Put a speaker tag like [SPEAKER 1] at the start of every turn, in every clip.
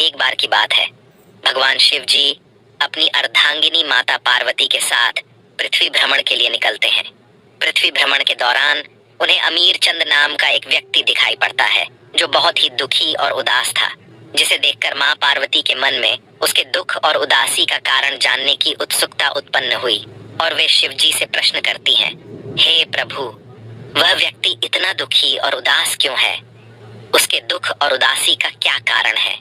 [SPEAKER 1] एक बार की बात है। भगवान शिव जी अपनी अर्धांगिनी माता पार्वती के साथ पृथ्वी भ्रमण के लिए निकलते हैं। पृथ्वी भ्रमण के दौरान उन्हें अमीर चंद नाम का एक व्यक्ति दिखाई पड़ता है जो बहुत ही दुखी और उदास था, जिसे देखकर माँ पार्वती के मन में उसके दुख और उदासी का कारण जानने की उत्सुकता उत्पन्न हुई और वे शिव जी से प्रश्न करती हैं, हे प्रभु, वह व्यक्ति इतना दुखी और उदास क्यों है? उसके दुख और उदासी का क्या कारण है?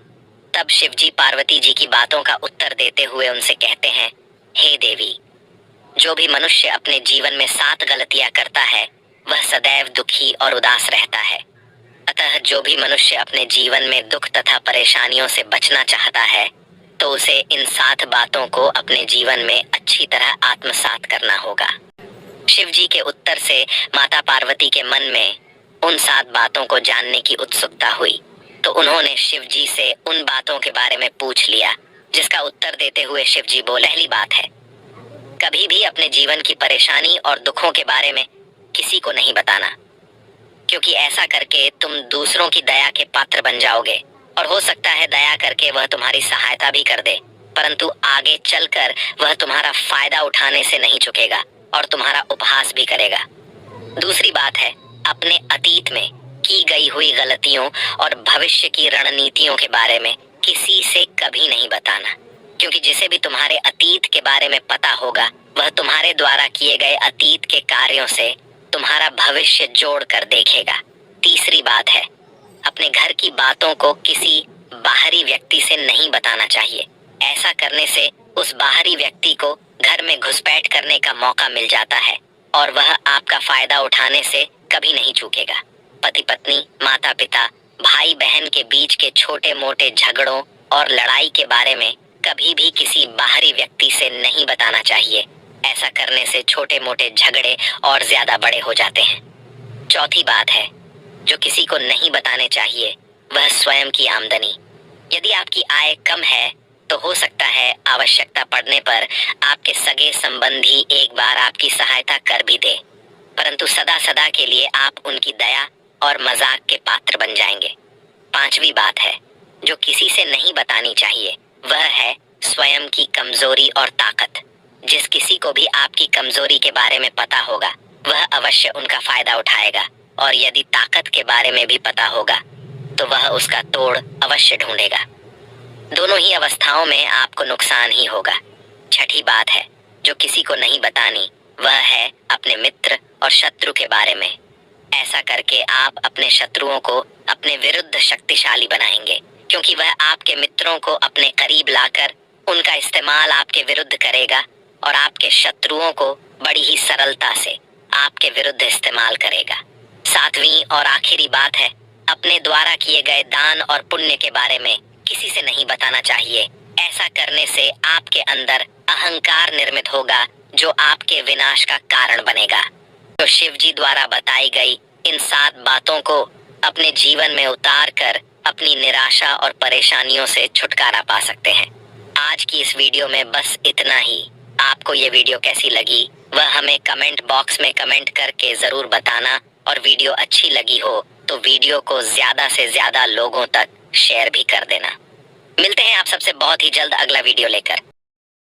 [SPEAKER 1] तब शिव जी पार्वती जी की बातों का उत्तर देते हुए उनसे कहते हैं, हे देवी, जो भी मनुष्य अपने जीवन में 7 गलतियां करता है वह सदैव दुखी और उदास रहता है। अतः जो भी मनुष्य अपने जीवन में दुख तथा परेशानियों से बचना चाहता है तो उसे इन 7 बातों को अपने जीवन में अच्छी तरह आत्मसात करना होगा। शिव जी के उत्तर से माता पार्वती के मन में उन 7 बातों को जानने की उत्सुकता हुई, तो उन्होंने शिव जी से उन बातों के बारे में पूछ लिया, जिसका उत्तर देते हुए शिव जी बोले, पहली बात है, कभी भी अपने जीवन की परेशानी और दुखों के बारे में किसी को नहीं बताना, क्योंकि ऐसा करके तुम दूसरों की दया के पात्र बन जाओगे और हो सकता है दया करके वह तुम्हारी सहायता भी कर दे, परंतु आगे चलकर वह तुम्हारा फायदा उठाने से नहीं चुकेगा और तुम्हारा उपहास भी करेगा। दूसरी बात है, अपने अतीत में की गई हुई गलतियों और भविष्य की रणनीतियों के बारे में किसी से कभी नहीं बताना, क्योंकि जिसे भी तुम्हारे अतीत के बारे में पता होगा वह तुम्हारे द्वारा किए गए अतीत के कार्यों से तुम्हारा भविष्य जोड़ कर देखेगा। तीसरी बात है, अपने घर की बातों को किसी बाहरी व्यक्ति से नहीं बताना चाहिए। ऐसा करने से उस बाहरी व्यक्ति को घर में घुसपैठ करने का मौका मिल जाता है और वह आपका फायदा उठाने से कभी नहीं चूकेगा। पति पत्नी, माता पिता, भाई बहन के बीच के छोटे मोटे झगड़ों और लड़ाई के बारे में कभी भी किसी बाहरी व्यक्ति से नहीं बताना चाहिए। ऐसा करने से छोटे मोटे झगड़े और ज्यादा बड़े हो जाते हैं। चौथी बात है, जो किसी को नहीं बताने चाहिए वह स्वयं की आमदनी। यदि आपकी आय कम है तो हो सकता है आवश्यकता पड़ने पर आपके सगे संबंधी एक बार आपकी सहायता कर भी दे, परंतु सदा सदा के लिए आप उनकी दया और मजाक के पात्र बन जाएंगे। पांचवी बात है, जो किसी से नहीं बतानी चाहिए वह है स्वयं की कमजोरी और ताकत। जिस किसी को भी आपकी कमजोरी के बारे में पता होगा वह अवश्य उनका फायदा उठाएगा, और यदि ताकत के बारे में भी पता होगा तो वह उसका तोड़ अवश्य ढूंढेगा। दोनों ही अवस्थाओं में आपको नुकसान ही होगा। छठी बात है, जो किसी को नहीं बतानी वह है अपने मित्र और शत्रु के बारे में। ऐसा करके आप अपने शत्रुओं को अपने विरुद्ध शक्तिशाली बनाएंगे, क्योंकि वह आपके मित्रों को अपने करीब लाकर उनका इस्तेमाल आपके विरुद्ध करेगा और आपके शत्रुओं को बड़ी ही सरलता से आपके विरुद्ध इस्तेमाल करेगा। सातवीं और आखिरी बात है, अपने द्वारा किए गए दान और पुण्य के बारे में किसी से नहीं बताना चाहिए। ऐसा करने से आपके अंदर अहंकार निर्मित होगा जो आपके विनाश का कारण बनेगा। तो शिव जी द्वारा बताई गई इन 7 बातों को अपने जीवन में उतार कर अपनी निराशा और परेशानियों से छुटकारा पा सकते हैं। आज की इस वीडियो में बस इतना ही। आपको ये वीडियो कैसी लगी वह हमें कमेंट बॉक्स में कमेंट करके जरूर बताना, और वीडियो अच्छी लगी हो तो वीडियो को ज्यादा से ज्यादा लोगों तक शेयर भी कर देना। मिलते हैं आप सबसे बहुत ही जल्द अगला वीडियो लेकर।